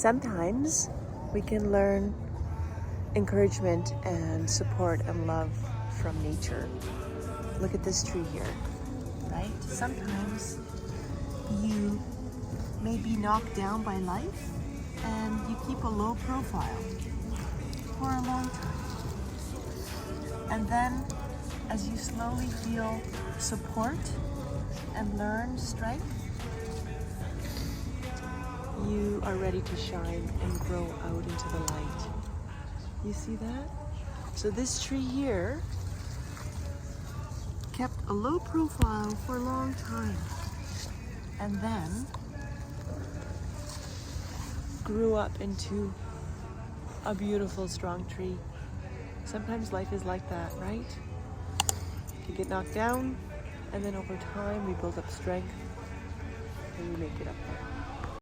sometimes we can learn encouragement and support and love from nature. Look at this tree here, right? Sometimes you may be knocked down by life and you keep a low profile for a long time. And then as you slowly feel support and learn strength, you are ready to shine and grow out into the light. You see that? So this tree here kept a low profile for a long time and then grew up into a beautiful, strong tree. Sometimes life is like that, right? You get knocked down, and then over time we build up strength and we make it up.